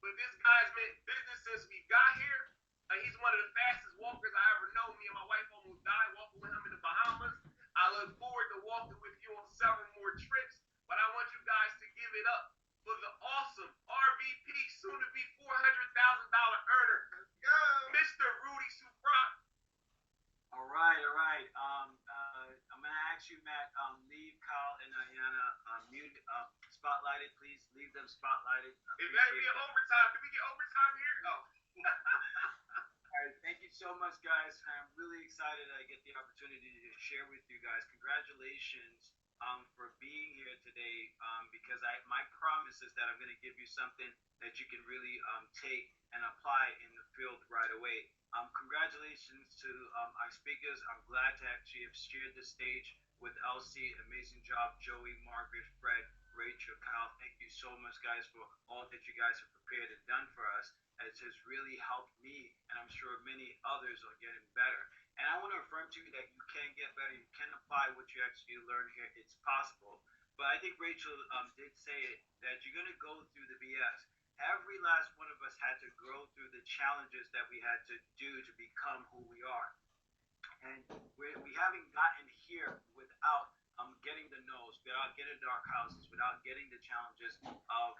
But this guy's been in business since we got here. He's one of the fastest walkers I ever know. Me and my wife almost died walking with him in the Bahamas. I look forward to walking with you on several more trips, but I want you guys to give it up for the awesome RVP, soon to be $400,000 earner, Mr. Rudy Suprat. All right, all right. I'm gonna ask you, Matt. Leave Kyle and Ayana mute, spotlighted, please. Leave them spotlighted. I It better be appreciate an that. overtime. Did we get overtime here? Oh. All right, thank you so much, guys. I'm really excited I get the opportunity to share with you guys. Congratulations for being here today because my promise is that I'm going to give you something that you can really take and apply in the field right away. Congratulations to our speakers. I'm glad to actually have shared the stage with Elsie. Amazing job, Joey, Margaret, Fred, Rachel, Kyle. Thank you so much, guys, for all that you guys have prepared and done for us. It has really helped me, and I'm sure many others are getting better. And I want to affirm to you that you can get better. You can apply what you actually learn here. It's possible. But I think Rachel did say it, that you're going to go through the BS. Every last one of us had to grow through the challenges that we had to do to become who we are. And we haven't gotten here without getting the no's, without getting dark houses, without getting the challenges of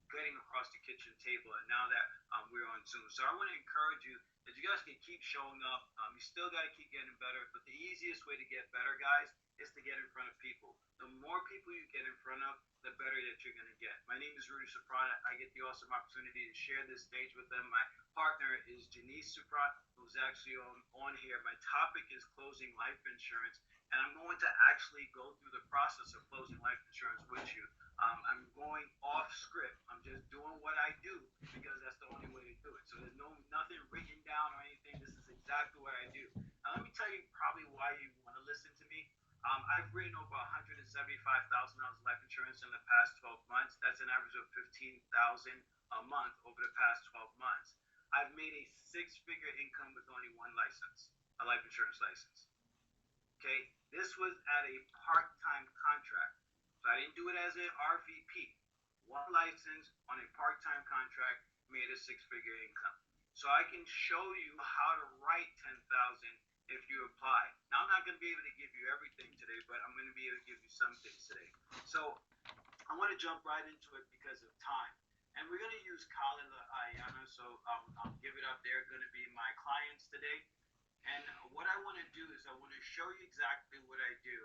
getting across the kitchen table. And now that we're on Zoom, so I want to encourage you that you guys can keep showing up. You still got to keep getting better, but the easiest way to get better, guys, is to get in front of people. The more people you get in front of, the better that you're going to get. My name is Rudy Soprano. I get the awesome opportunity to share this stage with them. My partner is Janice Suprat, who's actually on here. My topic is closing life insurance, and I'm going to actually go through the process of closing life insurance with you. I'm going off script. I'm just doing what I do because that's the only way to do it. So there's nothing written down or anything. This is exactly what I do. Now let me tell you probably why you want to listen to me. I've written over $175,000 life insurance in the past 12 months. That's an average of 15,000 a month over the past 12 months. I've made a six-figure income with only one license, a life insurance license. Okay, this was at a part-time contract. So I didn't do it as an RVP. One license on a part-time contract made a six-figure income. So I can show you how to write 10,000 if you apply. Now I'm not going to be able to give you everything today, but I'm going to be able to give you some things today. So I want to jump right into it because of time. And we're going to use Kyle and Ayana, so I'll give it up. They're going to be my clients today. And what I want to do is I want to show you exactly what I do.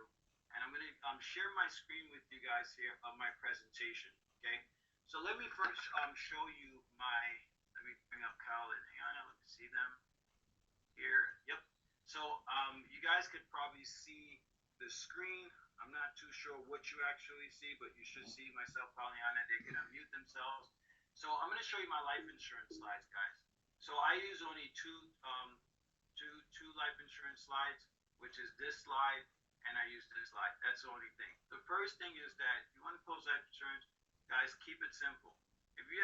And I'm going to share my screen with you guys here of my presentation, okay? So let me first show you let me bring up Kyle and Ayana. Let me see them here. Yep. So you guys could probably see the screen. I'm not too sure what you actually see, but you should see myself, Pollyanna. They can unmute themselves. So I'm going to show you my life insurance slides, guys. So I use only two life insurance slides, which is this slide, and I use this slide. That's the only thing. The first thing is that if you want to close life insurance, guys, keep it simple.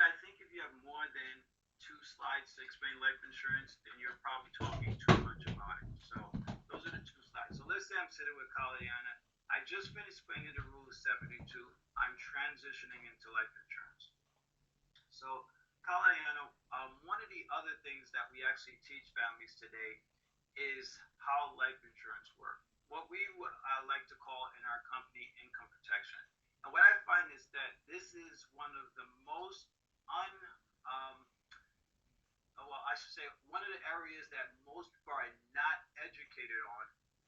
I think if you have more than two slides to explain life insurance, then you're probably talking too much about it. So those are the two slides. So let's say I'm sitting with Kaliana. I just finished explaining the rule of 72. I'm transitioning into life insurance. So Kaliana, one of the other things that we actually teach families today is how life insurance works. What we like to call in our company income protection. And what I find is that this is one of the most um, well, I should say one of the areas that most people are not educated on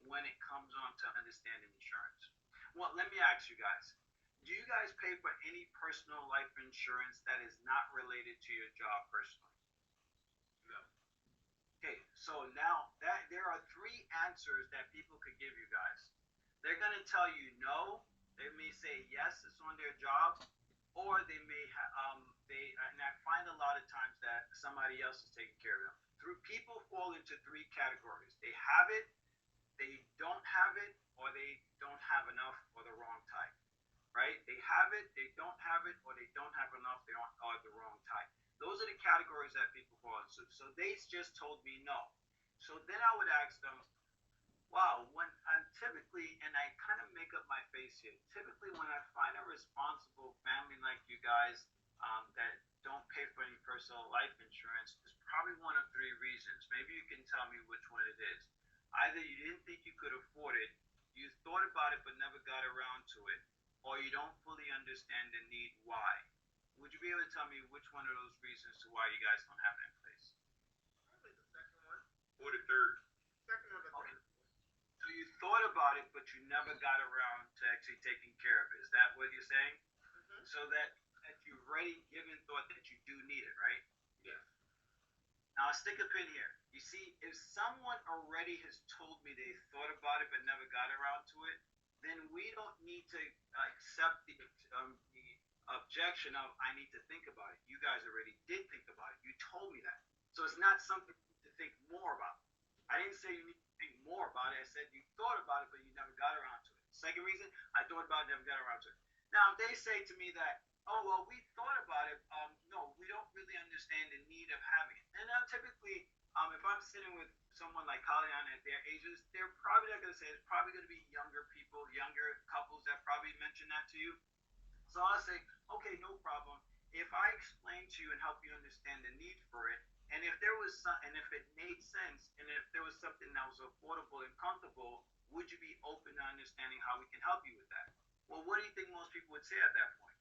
when it comes on to understanding insurance. Well, let me ask you guys, do you guys pay for any personal life insurance that is not related to your job personally? No. Okay, so now that there are three answers that people could give you guys. They're going to tell you no. They may say yes, it's on their job, or they may and I find a lot of times that somebody else is taking care of them. People fall into three categories. They have it, they don't have it, or they don't have enough or the wrong type. Right? They have it, they don't have it, or they don't have enough, they are the wrong type. Those are the categories that people fall into. So they just told me no. So then I would ask them, wow, when I'm typically, and I kind of make up my face here, typically when I find a responsible family like you guys that don't pay for any personal life insurance is probably one of three reasons. Maybe you can tell me which one it is. Either you didn't think you could afford it, you thought about it but never got around to it, or you don't fully understand the need why. Would you be able to tell me which one of those reasons to why you guys don't have it in place? Probably the second one. Or the third. Second or the Okay. third. So you thought about it, but you never got around to actually taking care of it. Is that what you're saying? Mm-hmm. So that you've already given thought that you do need it, right? Yes. Now I'll stick a pin here. You see, if someone already has told me they thought about it but never got around to it, then we don't need to accept the objection of I need to think about it. You guys already did think about it. You told me that. So it's not something to think more about. I didn't say you need to think more about it. I said you thought about it but you never got around to it. Second reason, I thought about it, never got around to it. Now, if they say to me that, oh, well, we thought about it, no, we don't really understand the need of having it. And typically, if I'm sitting with someone like Kalian at their ages, they're probably not going to say it's probably going to be younger people, younger couples that probably mention that to you. So I'll say, okay, no problem. If I explain to you and help you understand the need for it, and if there was some, and if it made sense, and if there was something that was affordable and comfortable, would you be open to understanding how we can help you with that? Well, what do you think most people would say at that point?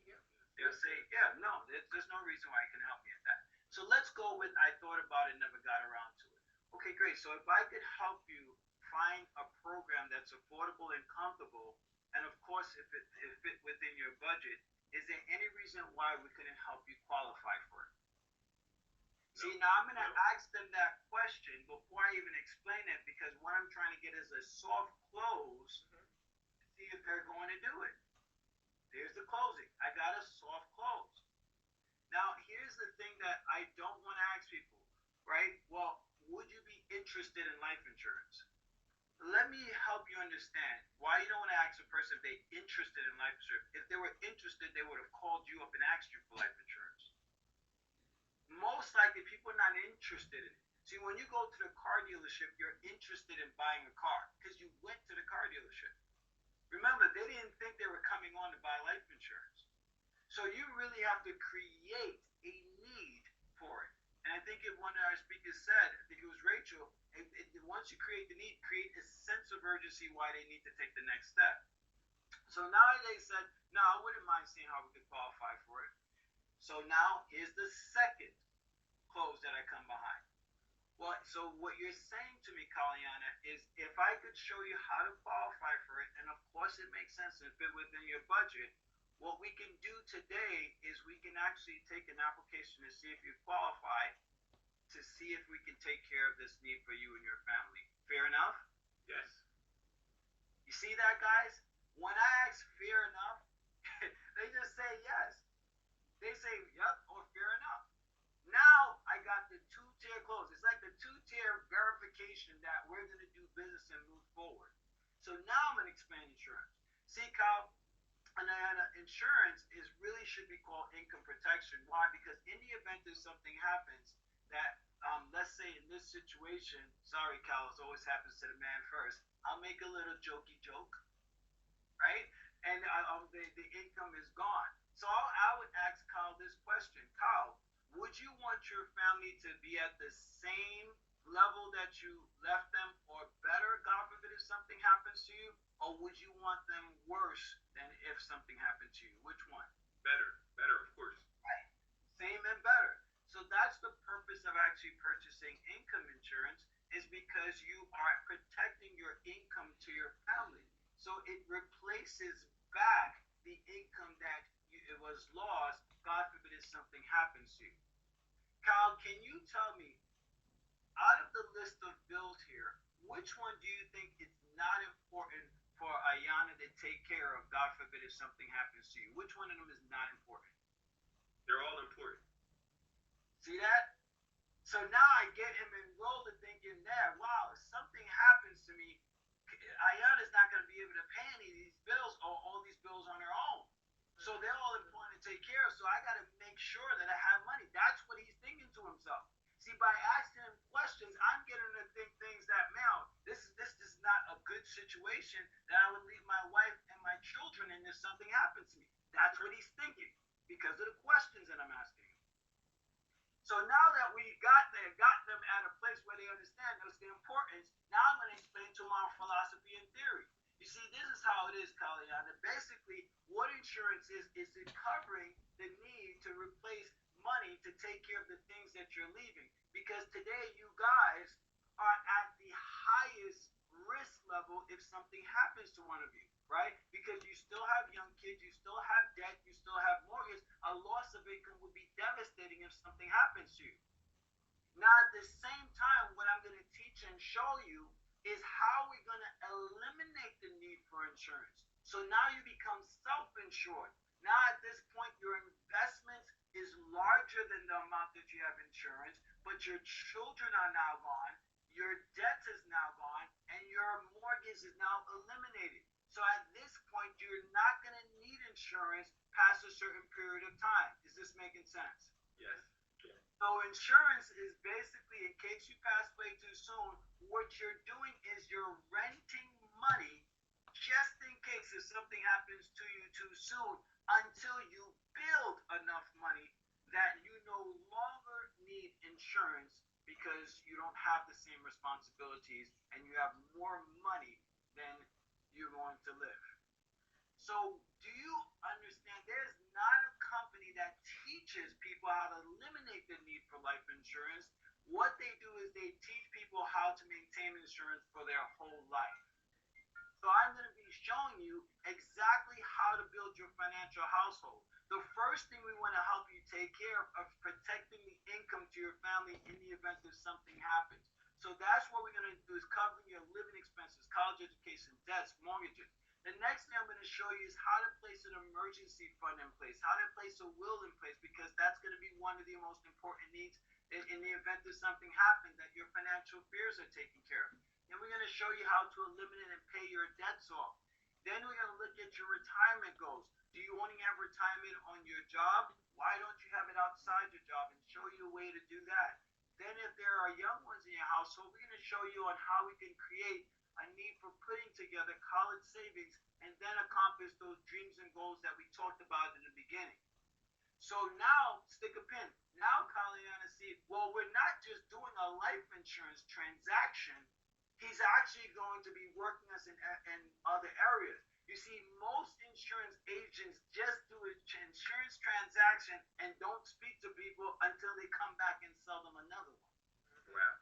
Yeah. They'll say, yeah, no, there's no reason why you can help me at that. So let's go with I thought about it, never got around to it. Okay, great. So if I could help you find a program that's affordable and comfortable, and of course, if it fit within your budget, is there any reason why we couldn't help you qualify for it? No. See, now I'm going to No. ask them that question before I even explain it because what I'm trying to get is a soft close Mm-hmm. to see if they're going to do it. There's the closing. I got a soft close. Now, here's the thing that I don't want to ask people, right? Well, would you be interested in life insurance? Let me help you understand why you don't want to ask a person if they're interested in life insurance. If they were interested, they would have called you up and asked you for life insurance. Most likely, people are not interested in it. See, when you go to the car dealership, you're interested in buying a car because you went to the car dealership. Remember, they didn't think they were coming on to buy life insurance. So you really have to create a need for it. And I think one of our speakers said, I think it was Rachel, once you create the need, create a sense of urgency why they need to take the next step. So now they said, no, I wouldn't mind seeing how we could qualify for it. So now here's the second close that I come behind. Well, so what you're saying to me, Kaliana, is if I could show you how to qualify for it, and of course it makes sense and fit within your budget, what we can do today is we can actually take an application to see if you qualify, to see if we can take care of this need for you and your family. Fair enough? Yes. You see that, guys? When I ask fair enough, they just say yes. They say yep or fair enough. Now I got the two-tier close. It's like the two-tier verification that we're going to do business and move forward. So now I'm going to explain insurance. See, Kyle, and insurance is really should be called income protection. Why? Because in the event that something happens, that let's say in this situation, sorry, Cal, it always happens to the man first. I'll make a little jokey joke, right? And the income is gone. So I would ask Kyle this question: Kyle, would you want your family to be at the same level that you left them, or better, God forbid, if something happens to you, or would you want them worse than if something happened to you? Which one? Better. Better, of course. Right. Same and better. So that's the purpose of actually purchasing income insurance is because you are protecting your income to your family. So it replaces back the income that it was lost. God forbid if something happens to you. Kyle, can you tell me, out of the list of bills here, which one do you think is not important for Ayana to take care of, God forbid, if something happens to you? Which one of them is not important? They're all important. See that? So now I get him enrolled in thinking that, wow, if something happens to me, Ayana's not going to be able to pay any of these bills or all these bills on her own. So they're all important to take care of. So I got to make sure that I have money. That's what he's thinking to himself. See, by asking him questions, I'm getting him to think things that, man, this is not a good situation that I would leave my wife and my children in if something happens to me. That's what he's thinking because of the questions that I'm asking. So now that we got them at a place where they understand the importance, now I'm going to explain to them our philosophy and theory. You see, this is how it is, Kalyana. Basically, what insurance is it covering the need to replace money to take care of the things that you're leaving. Because today, you guys are at the highest risk level if something happens to one of you, right? Because you still have young kids, you still have debt, you still have mortgage. A loss of income would be devastating if something happens to you. Now, at the same time, what I'm going to teach and show you is how we're going to eliminate the need for insurance. So now you become self-insured. Now, at this point, your investment is larger than the amount that you have insurance, but your children are now gone, your debt is now gone, and your mortgage is now eliminated. So at this point, you're not going to need insurance past a certain period of time. Is this making sense? Yes. So insurance is basically, in case you pass away too soon, what you're doing is you're renting money just in case if something happens to you too soon until you build enough money that you no longer need insurance because you don't have the same responsibilities and you have more money than you're going to live. So, do you understand? There's not a company that teaches people how to eliminate the need for life insurance. What they do is they teach people how to maintain insurance for their whole life. So I'm going to be showing you exactly how to build your financial household. The first thing we want to help you take care of protecting the income to your family in the event that something happens. So that's what we're going to do is covering your living expenses, college education, debts, mortgages. The next thing I'm going to show you is how to place an emergency fund in place, how to place a will in place, because that's going to be one of the most important needs in the event that something happens, that your financial fears are taken care of. Then we're going to show you how to eliminate and pay your debts off. Then we're going to look at your retirement goals. Do you only have retirement on your job? Why don't you have it outside your job, and show you a way to do that? Then if there are young ones in your household, we're going to show you on how we can create a need for putting together college savings and then accomplish those dreams and goals that we talked about in the beginning. So now, stick a pin. Now, Kalyana, see, well, we're not just doing a life insurance transaction. He's actually going to be working us in other areas. You see, most insurance agents just do an insurance transaction and don't speak to people until they come back and sell them another one. Wow.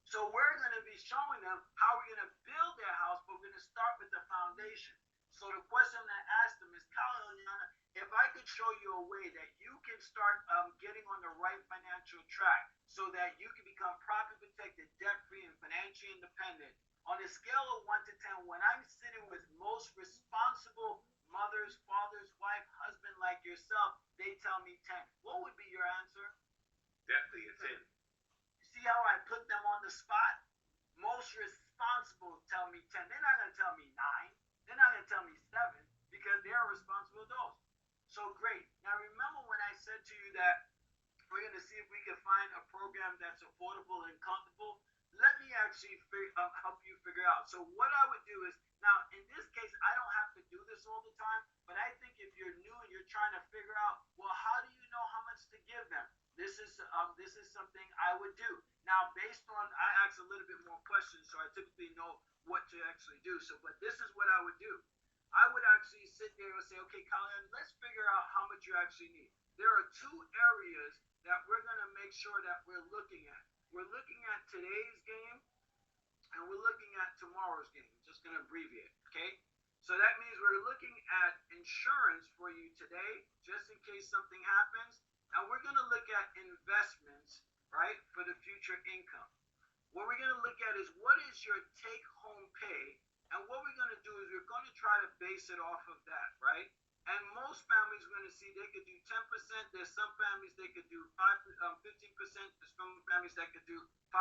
So we're going to be showing them how we're going to build their house, but we're going to start with the foundation. So the question I asked them is, Kalyana, if I could show you a way that you can start getting on the right financial track so that you can become properly protected, debt-free, and financially independent, on a scale of 1 to 10, when I'm sitting with most responsible mothers, fathers, wife, husband like yourself, they tell me 10. What would be your answer? Definitely a 10. See how I put them on the spot? Most responsible tell me 10. They're not going to tell me 9. They're not going to tell me 7 because they're responsible adults. So great. Now remember when I said to you that we're going to see if we can find a program that's affordable and comfortable? Let me actually help you figure out. So what I would do is, now in this case, I don't have to do this all the time, but I think if you're new and you're trying to figure out, well, how do you know how much to give them? This is something I would do. Now, based on, I ask a little bit more questions, so I typically know what to actually do. So, but this is what I would do. I would actually sit there and say, okay, Colin, let's figure out how much you actually need. There are 2 areas that we're going to make sure that we're looking at. We're looking at today's game and we're looking at tomorrow's game. I'm just going to abbreviate, okay? So that means we're looking at insurance for you today, just in case something happens. And we're going to look at investments, right, for the future income. What we're going to look at is what is your take-home pay, and what we're going to do is we're going to try to base it off of that, right? And most families we're going to see they could do 10%. There's some families they could do 15%. There's some families that could do 5%.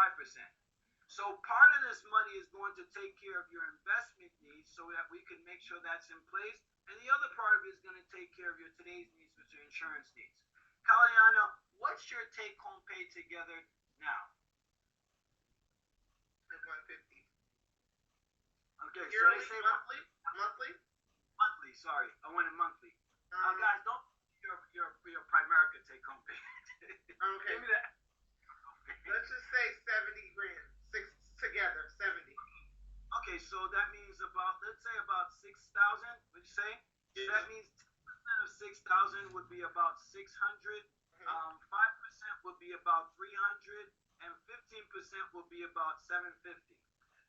So part of this money is going to take care of your investment needs so that we can make sure that's in place. And the other part of it is going to take care of your today's needs, which are insurance needs. Kalyana, what's your take-home pay together now? 150. Okay, so Yearly, they say monthly, monthly. Monthly, sorry, I wanted monthly. Guys, don't your Primerica take-home pay. Okay. So that means about, let's say about 6,000. Would you say? Yeah. So that means 10% of 6,000 would be about 600. 5% would be about 300, and 15% will be about 750.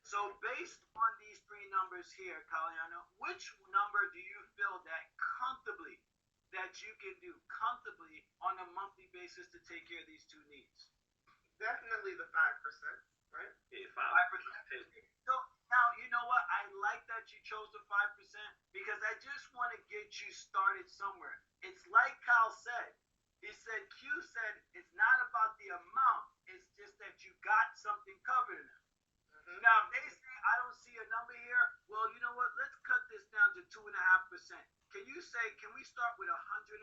So based on these three numbers here, Kaliana, which number do you feel that comfortably that you can do comfortably on a monthly basis to take care of these two needs? Definitely the 5%, right? Yeah, 5%. So now you know what? I like that you chose the 5% because I just want to get you started somewhere. It's like Kyle said. He said, Q said, it's not about the amount, it's just that you got something covered in it. Now, if they say, I don't see a number here, well, you know what? Let's cut this down to 2.5%. Can you say, can we start with 150?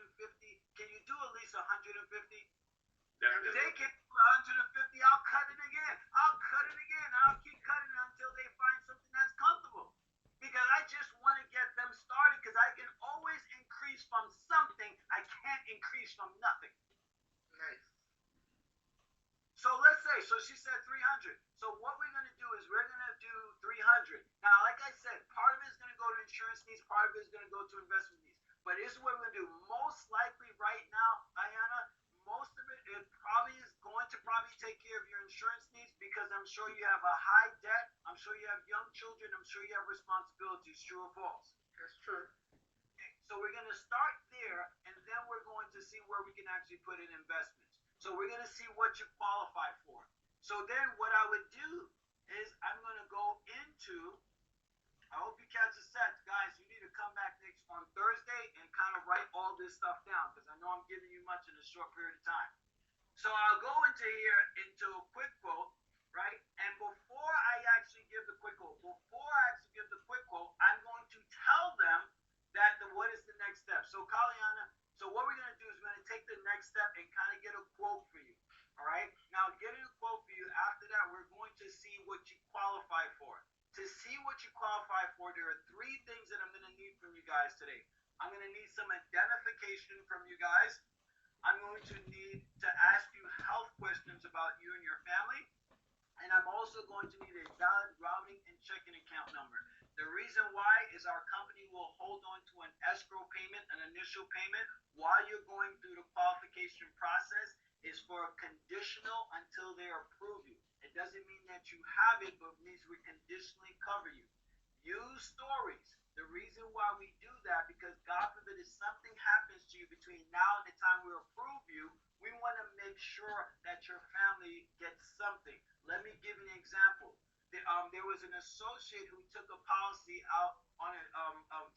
Can you do at least 150? If they can do 150, I'll cut it again. I'll cut it again. I'll keep cutting it until they find something that's comfortable. Because I just want to get them started because I can always increase from something. I can't increase from nothing. Nice. So let's say, so she said 300. So what we're going to do is we're going to do 300. Now, like I said, part of it is going to go to insurance needs, part of it is going to go to investment needs. But this is what we're going to do. Most likely right now, Ayana, most of it probably is going to probably take care of your insurance needs because I'm sure you have a high debt. I'm sure you have young children. I'm sure you have responsibilities. True or false? That's true. So we're going to start there, and then we're going to see where we can actually put in investments. So we're going to see what you qualify for. So then what I would do is I'm going to go into, I hope you catch a set. Guys, you need to come back next on Thursday and kind of write all this stuff down because I know I'm giving you much in a short period of time. So I'll go into here into a quick quote, right? And before I actually give the quick quote, I'm going to tell them that what is the next step. So Kaliana, so what we're going to do is we're going to take the next step and kind of get a quote for you. All right. Now, getting a quote for you, after that, we're going to see what you qualify for. To see what you qualify for, there are three things that I'm going to need from you guys today. I'm going to need some identification from you guys. I'm going to need to ask you health questions about you and your family. And I'm also going to need a valid routing and checking account number. The reason why is our company will hold on to an escrow payment, an initial payment, while you're going through the qualification process is for conditional until they approve you. It doesn't mean that you have it, but it means we conditionally cover you. Use stories. The reason why we do that, because God forbid if something happens to you between now and the time we approve you, we want to make sure that your family gets something. Let me give you an example. There was an associate who took a policy out on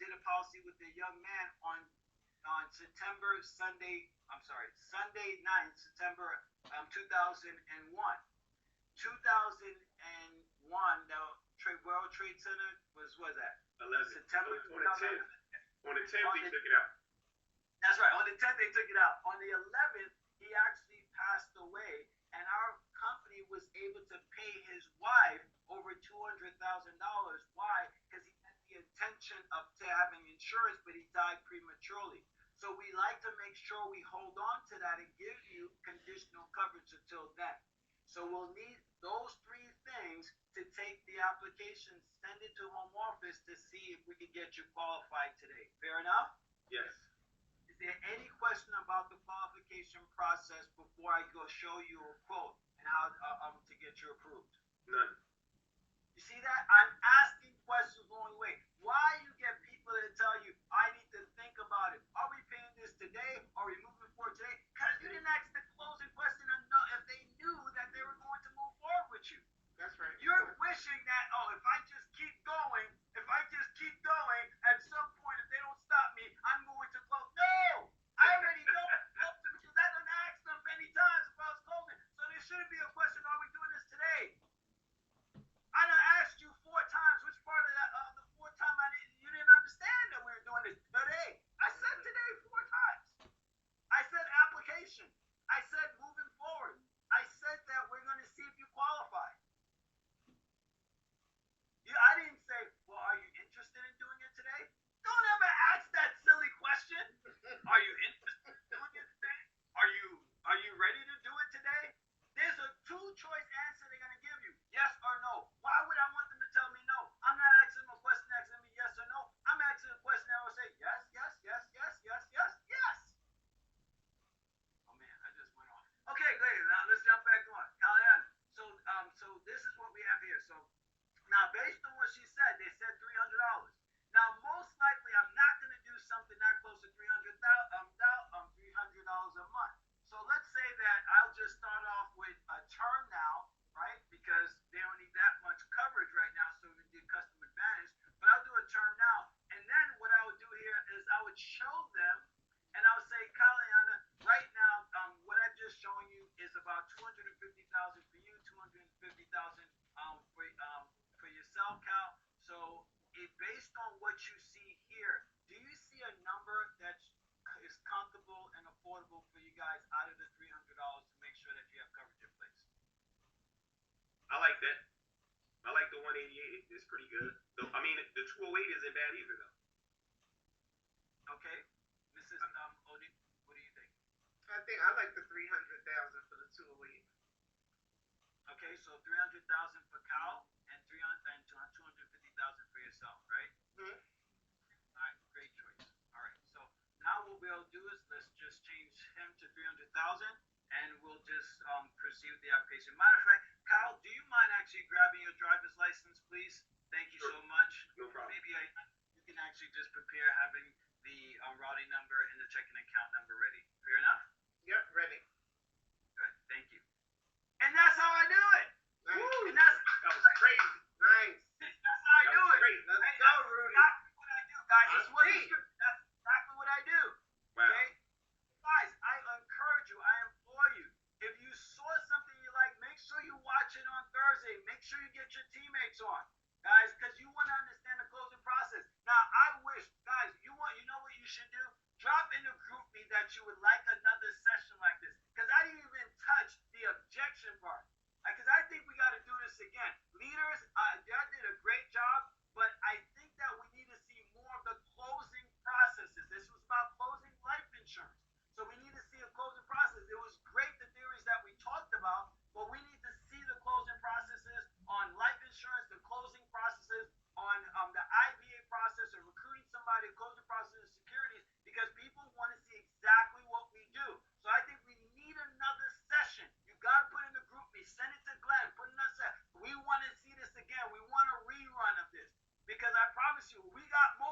did a policy with a young man on Sunday 9th, September 2001. 2001, the World Trade Center was that? 11. September on the 10th. On the 10th, they took it out. That's right. On the 10th, they took it out. On the 11th, he actually passed away, and our company was able to pay his wife over $200,000. Why? Because he had the intention of having insurance, but he died prematurely. So we like to make sure we hold on to that and give you conditional coverage until then. So we'll need those three things to take the application, send it to home office to see if we can get you qualified today. Fair enough? Yes. Is there any question about the qualification process before I go show you a quote and how to get you approved? None. You see that? I'm asking questions along the way. Why you get people that tell you, I need to think about it. Are we paying this today? Are we moving forward today? Because you didn't ask the closing question enough if they knew that they were going to move forward with you. That's right. You're wishing that, if I just keep going, at some point, if they don't stop me, I'm going to close. No! I already know it's closing because I done asked them many times if I was closing. So there shouldn't be a question, are we doing this today? I done asked you 4 times. Which part of that, the 4th time you didn't understand that we were doing this today? I said today I like that. I like the 188. It's pretty good. I mean, the 208 isn't bad either, though. Okay, Mrs. Odie, what do you think? I think I like the 300,000 for the 208. Okay, so 300,000 for Cal and 300 and 250,000 for yourself, right? Mm-hmm. All right, great choice. All right, so now what we'll do is let's just change him to 300,000, and we'll just proceed with the application. Matter of fact, Cal, do you mind actually grabbing your driver's license, please? Thank you Sure. so much. No problem. Maybe you can actually just prepare having the routing number and the checking account number ready. Fair enough? Yep, ready. Good. Thank you. And that's how I do it. Nice. Woo! And that's That was crazy. Nice. that's how I That do was it. great. Let's Hey, go, that's Rudy. exactly what I do, guys. I It's what see. that's exactly what I do. Wow. Okay? Guys, I encourage you, I implore you. If you saw something you like, make sure you watch it on Thursday. Make sure you get your teammates on. Guys, because you want to understand the closing process. Now, I wish, guys, you know what you should do? Drop in the group me that you would like another session like this. Because I didn't even touch the objection part. Because I think we got to do this again. Leaders, y'all did a great job, but I think that we need to see more of the closing processes. This was about closing life insurance. So we need to see a closing process. It was great, the theories that we talked about, but we need to see the closing processes on life insurance, the closing processes on the IVA process or recruiting somebody, closing process of securities, because people want to see exactly what we do. So I think we need another session. You got to put in the group me, send it to Glenn, put in a set. We want to see this again. We want a rerun of this because I promise you, we got more.